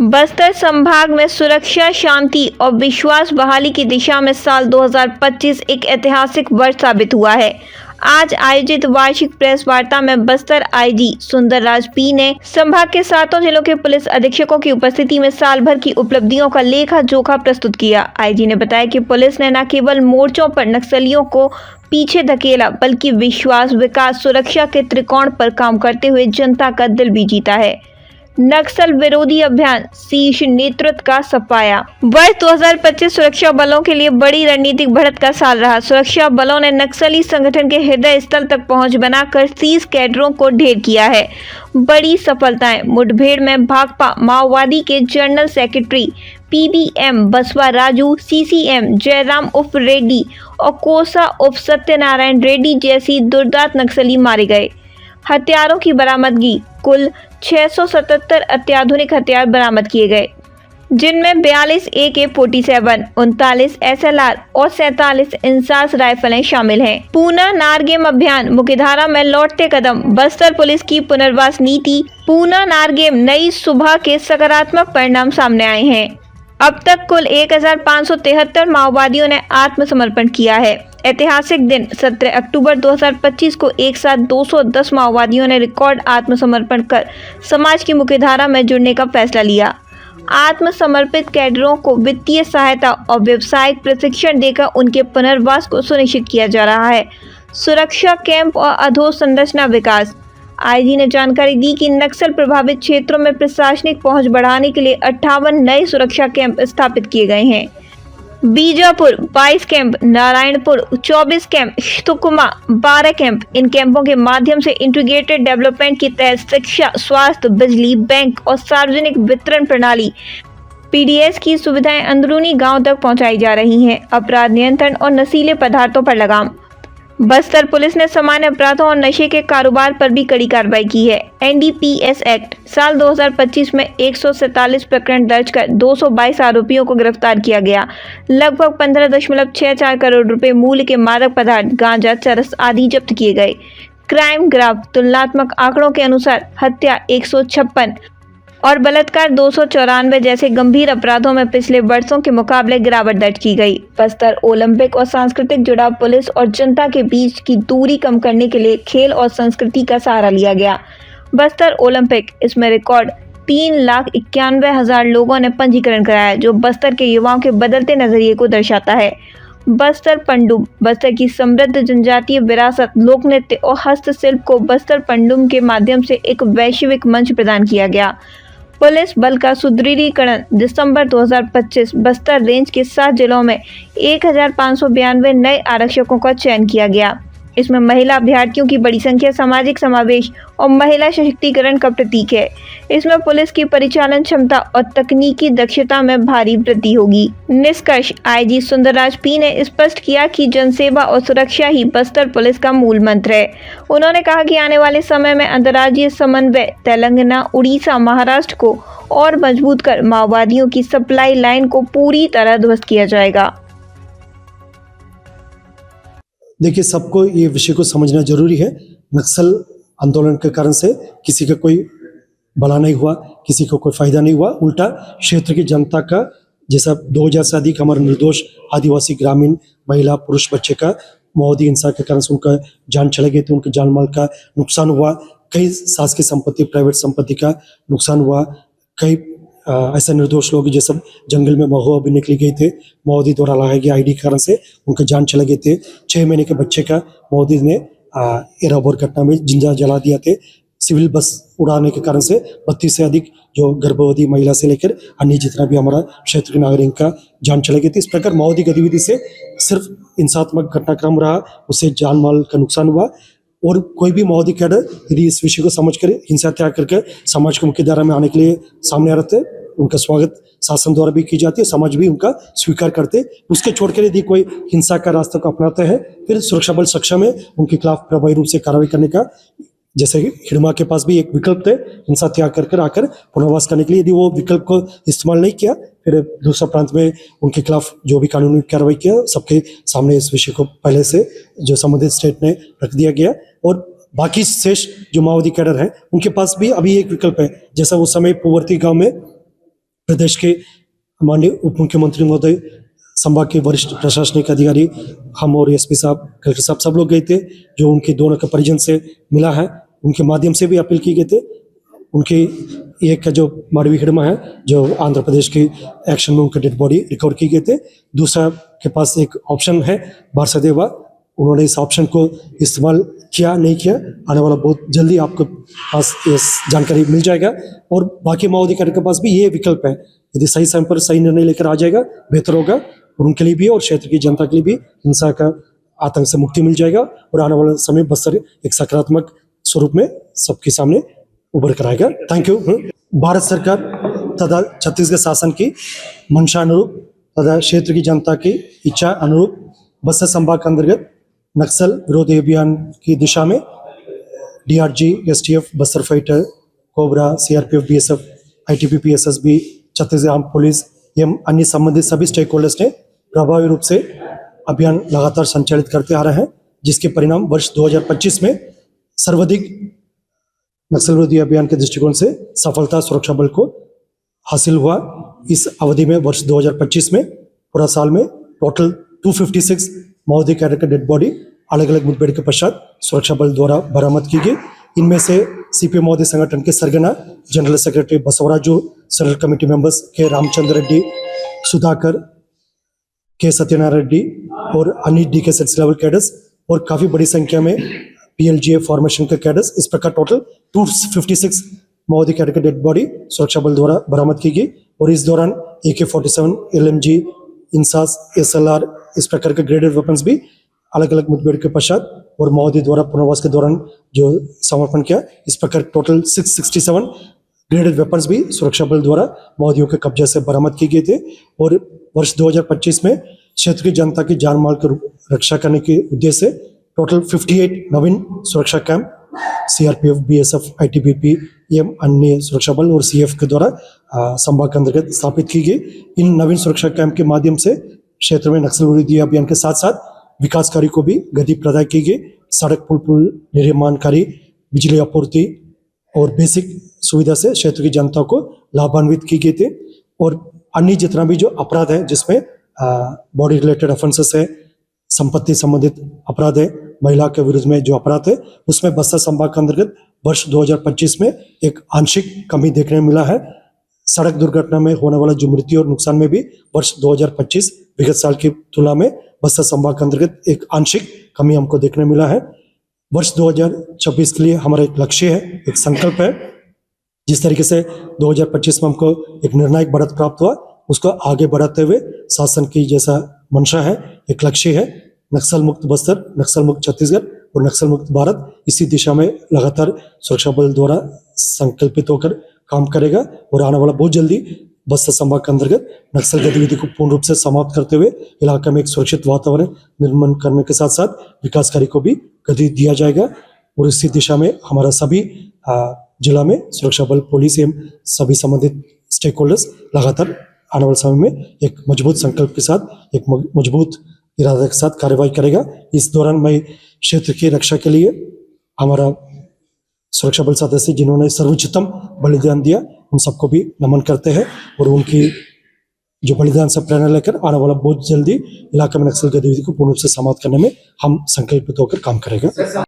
बस्तर संभाग में सुरक्षा, शांति और विश्वास बहाली की दिशा में साल 2025 एक ऐतिहासिक वर्ष साबित हुआ है। आज आयोजित वार्षिक प्रेस वार्ता में बस्तर आईजी सुंदरराज पी ने संभाग के 7 जिलों के पुलिस अधीक्षकों की उपस्थिति में साल भर की उपलब्धियों का लेखा जोखा प्रस्तुत किया। आईजी ने बताया कि पुलिस ने न केवल मोर्चों पर नक्सलियों को पीछे धकेला, बल्कि विश्वास, विकास, सुरक्षा के त्रिकोण पर काम करते हुए जनता का दिल भी जीता है। नक्सल विरोधी अभियान शीर्ष नेतृत्व का सफाया। वर्ष 2025 सुरक्षा बलों के लिए बड़ी रणनीतिक बढ़त का साल रहा। सुरक्षा बलों ने नक्सली संगठन के हृदय स्थल तक पहुंच बनाकर 30 कैडरों को ढेर किया है। बड़ी सफलताएं। मुठभेड़ में भाकपा माओवादी के जनरल सेक्रेटरी पीबीएम बसवा राजू, सीसीएम जयराम उर्फ रेड्डी और कोसा उर्फ सत्यनारायण रेड्डी जैसी दुर्दांत नक्सली मारे गए। हथियारों की बरामदगी। कुल 677 अत्याधुनिक हथियार बरामद किए गए, जिनमें 42 AK-47, 39 SLR और 47 इंसास राइफलें शामिल हैं। पूना नारगेम अभियान। मुख्यधारा में लौटते कदम। बस्तर पुलिस की पुनर्वास नीति। पूना नारगेम नई सुबह के सकारात्मक परिणाम सामने आए हैं। अब तक कुल 1573 माओवादियों ने आत्मसमर्पण किया है। ऐतिहासिक दिन 17 अक्टूबर 2025 को एक साथ 210 माओवादियों ने रिकॉर्ड आत्मसमर्पण कर समाज की मुख्यधारा में जुड़ने का फैसला लिया। आत्मसमर्पित कैडरों को वित्तीय सहायता और व्यावसायिक प्रशिक्षण देकर उनके पुनर्वास को सुनिश्चित किया जा रहा है। सुरक्षा कैंप और अधोसंरचना विकास। आईजी ने जानकारी दी कि नक्सल प्रभावित क्षेत्रों में प्रशासनिक पहुंच बढ़ाने के लिए 58 नए सुरक्षा कैंप स्थापित किए गए हैं। Bijapur 22 camp, Narayanpur 24 camp, Sukma 12 camp. इन कैंपों के माध्यम से इंटीग्रेटेड डेवलपमेंट के तहत शिक्षा, स्वास्थ्य, बिजली, बैंक और सार्वजनिक वितरण प्रणाली PDS की सुविधाएं अंदरूनी गांव तक पहुंचाई जा रही हैं। अपराध नियंत्रण और नशीले पदार्थों पर लगाम। बस्तर पुलिस ने सामान्य अपराधों और नशे के कारोबार पर भी कड़ी कार्रवाई की है। NDPS एक्ट साल 2025 में 147 प्रकरण दर्ज कर 222 आरोपियों को गिरफ्तार किया गया। लगभग 15.64 करोड़ रुपए मूल्य के मादक पदार्थ, गांजा, चरस आदि जब्त किए गए। Crime graph. तुलनात्मक आंकड़ों के अनुसार हत्या 156 और बलात्कार 294 जैसे गंभीर अपराधों में पिछले वर्षों के मुकाबले गिरावट दर्ज की गई। बस्तर ओलंपिक और सांस्कृतिक जुड़ाव। पुलिस और जनता के बीच की दूरी कम करने के लिए खेल और संस्कृति का सहारा लिया गया। बस्तर ओलंपिक। इसमें रिकॉर्ड 3,91,000 लोगों ने पंजीकरण कराया, जो बस्तर के युवाओं के बदलते नजरिए को दर्शाता है। बस्तर पंडुम। बस्तर की समृद्ध जनजातीय विरासत, लोक नृत्य और हस्तशिल्प को बस्तर पंडुम के माध्यम से एक वैश्विक मंच प्रदान किया गया। पुलिस बल का सुदृढ़ीकरण। दिसंबर 2025 बस्तर रेंज के 7 जिलों में 1592 नए आरक्षकों का चयन किया गया। इसमें महिला अभ्यर्थियों की बड़ी संख्या सामाजिक समावेश और महिला सशक्तिकरण का प्रतीक है। इसमें पुलिस की परिचालन क्षमता और तकनीकी दक्षता में भारी वृद्धि होगी। निष्कर्ष। आईजी सुंदरराज पी ने स्पष्ट किया कि जनसेवा और सुरक्षा ही बस्तर पुलिस का मूल मंत्र है। उन्होंने कहा कि आने वाले समय में अंतर्राज्यीय समन्वय तेलंगाना, उड़ीसा, महाराष्ट्र को और मजबूत कर माओवादियों की सप्लाई लाइन को पूरी तरह ध्वस्त किया जाएगा। देखिए, सबको ये विषय को समझना जरूरी है। नक्सल आंदोलन के कारण से किसी का कोई भला नहीं हुआ, किसी को कोई फायदा नहीं हुआ। उल्टा क्षेत्र की जनता का, जैसा 2000 से अधिक हमारे निर्दोष आदिवासी, ग्रामीण, महिला, पुरुष, बच्चे का माओवादी हिंसा के कारण से उनका जान चले गए थे, उनके जान माल का नुकसान हुआ। कई शासकीय संपत्ति, प्राइवेट संपत्ति का नुकसान हुआ। कई ऐसे निर्दोष लोग जो सब जंगल में महुआ भी निकली गए थे, माओवादी द्वारा लगाए गए ID कारण से उनके जान चले गए थे। 6 महीने के बच्चे का माओवादी ने एराबोर घटना में जिंदा जला दिया थे। सिविल बस उड़ाने के कारण से 32 से अधिक जो गर्भवती महिला से लेकर अन्य जितना भी हमारा क्षेत्र के नागरिक का जान चले गए थे। इस प्रकार माओवादी गतिविधि से सिर्फ हिंसात्मक घटनाक्रम रहा, उससे जान माल का नुकसान हुआ। और कोई भी माओवादी कैडर यदि इस विषय को समझ कर हिंसा त्याग करके समाज के मुख्य धारा में आने के लिए सामने आ रहे थे, उनका स्वागत शासन द्वारा भी की जाती है, समाज भी उनका स्वीकार करते। उसके छोड़कर यदि कोई हिंसा का रास्ता को अपनाते हैं, फिर सुरक्षा बल सक्षम है उनके खिलाफ प्रभावी रूप से कार्रवाई करने का। जैसे हिड़मा के पास भी एक विकल्प थे हिंसा त्याग कर आकर पुनर्वास करने के लिए। यदि वो विकल्प को इस्तेमाल नहीं किया, फिर दूसरा प्रांत में उनके खिलाफ जो भी कानूनी कार्रवाई किया, सबके सामने इस विषय को पहले से जो संबंधित स्टेट ने रख दिया गया। और बाकी शेष जो माओवादी कैडर हैं उनके पास भी अभी एक विकल्प है। जैसा उस समय पूर्ववर्ती गांव में प्रदेश के माननीय उप मुख्यमंत्री महोदय, संभाग के वरिष्ठ प्रशासनिक अधिकारी, हम और एसपी साहब, कलेक्टर साहब सब लोग गए थे। जो उनके दोनों के परिजन से मिला है उनके माध्यम से भी अपील की गए थे। उनकी एक का जो माडवी हिडमा है जो आंध्र प्रदेश की एक्शन में उनका डेड बॉडी रिकवर की गए थे। दूसरा के पास एक ऑप्शन है बारसदेवा, उन्होंने इस ऑप्शन को इस्तेमाल किया नहीं किया, आने वाला बहुत जल्दी आपको पास ये जानकारी मिल जाएगा। और बाकी माओवादी कैडर के पास भी ये विकल्प है, यदि सही समय पर सही निर्णय लेकर आ जाएगा बेहतर होगा और उनके लिए भी और क्षेत्र की जनता के लिए भी हिंसा का आतंक से मुक्ति मिल जाएगा और आने वाले समय बस्तर एक सकारात्मक स्वरूप में सबके सामने उभर कर आएगा। Thank you. भारत सरकार तथा छत्तीसगढ़ शासन की मंशा अनुरूप तथा क्षेत्र की जनता की इच्छा अनुरूप बस्तर संभाग के अंतर्गत नक्सल विरोधी अभियान की दिशा में DRG, STF, Bastar fighter, cobra, CRPF, BSF, ITBP, SSB, Chhattisgarh arm police एवं अन्य संबंधित सभी स्टेक होल्डर्स ने प्रभावी रूप से अभियान लगातार संचालित करते आ रहे हैं, जिसके परिणाम वर्ष 2025 में सर्वाधिक नक्सल विरोधी अभियान के दृष्टिकोण से सफलता सुरक्षा बल को हासिल हुआ। इस अवधि में वर्ष 2025 में पूरा साल में टोटल 256 माओवादी कैडर का डेड बॉडी अलग अलग मुठभेड़ के पश्चात सुरक्षा बल द्वारा बरामद की गई। इनमें से सीपीएम माओवादी संगठन के सरगना general secretary Basavaraju, central committee members के रामचंद्र रेड्डी, सुधाकर, के सत्यनारायण रेड्डी और अन्य डीके सेट्स लेवल कैडर्स और काफी बड़ी संख्या में पीएलजीए फॉर्मेशन के कैडर्स, इस प्रकार टोटल 256 माओवादी कैडर के डेड बॉडी सुरक्षा बल द्वारा बरामद की गई। और इस दौरान AK-47, LMG, इंसास, SLR इस प्रकार के ग्रेडेड वेपन्स भी अलग अलग मुठभेड़ के पश्चात और माओवादी द्वारा पुनर्वास के दौरान जो समर्पण किया, इस प्रकार टोटल 667 ग्रेडेड वेपन्स भी सुरक्षा बल द्वारा माओवादियों के कब्जे से बरामद किए गए थे। और वर्ष 2025 में क्षेत्र की जनता की जान माल की रक्षा करने के उद्देश्य से टोटल 58 नवीन सुरक्षा कैंप सीआरपीएफ, बीएसएफ, आईटीबीपी एवं अन्य सुरक्षा बल और सीएफ के द्वारा संभाग के अंतर्गत स्थापित की गई। इन नवीन सुरक्षा कैंप के माध्यम से क्षेत्र में नक्सल विरोधी अभियान के साथ साथ विकास कार्य को भी गति प्रदान की गई। सड़क, पुल निर्माण कार्य, बिजली आपूर्ति और बेसिक सुविधा से क्षेत्र की जनता को लाभान्वित की गई थे। और अन्य जितना भी जो अपराध है, जिसमें बॉडी रिलेटेड ऑफेंसेस है, संपत्ति संबंधित अपराध है, महिला के विरुद्ध में जो अपराध है, उसमें बस्तर संभाग के अंतर्गत वर्ष 2025 में एक आंशिक कमी देखने में मिला है। सड़क दुर्घटना में होने वाला जो मृत्यु और नुकसान में भी वर्ष 2025 विगत साल की तुलना में बस्तर संभाग के अंतर्गत एक आंशिक कमी हमको देखने मिला है। वर्ष 2026 के लिए हमारा एक लक्ष्य है, एक संकल्प है। जिस तरीके से 2025 में हमको एक निर्णायक बढ़त प्राप्त हुआ, उसको आगे बढ़ाते हुए शासन की जैसा मंशा है, एक लक्ष्य है, नक्सल मुक्त बस्तर, नक्सल मुक्त छत्तीसगढ़ और नक्सल मुक्त भारत, इसी दिशा में लगातार सुरक्षा बल द्वारा संकल्पित होकर काम करेगा। और आने वाला बहुत जल्दी बस्तर संभाग के अंतर्गत नक्सल गतिविधि को पूर्ण रूप से समाप्त करते हुए इलाके में एक सुरक्षित वातावरण निर्माण करने के साथ साथ विकास कार्य को भी गति दिया जाएगा। और इसी दिशा में हमारा सभी जिला में सुरक्षा बल, पुलिस एवं सभी संबंधित स्टेक होल्डर्स लगातार आने वाले समय में एक मजबूत संकल्प के साथ, एक मजबूत इरादे के साथ कार्रवाई करेगा। इस दौरान मैं क्षेत्र की रक्षा के लिए हमारा सुरक्षा बल सदस्य जिन्होंने सर्वोच्चतम बलिदान दिया, उन सबको भी नमन करते हैं। और उनकी जो बलिदान से प्रेरणा लेकर आने वाला बहुत जल्दी इलाके में नक्सल गतिविधि को पूर्ण रूप से समाप्त करने में हम संकल्पित होकर काम करेगा।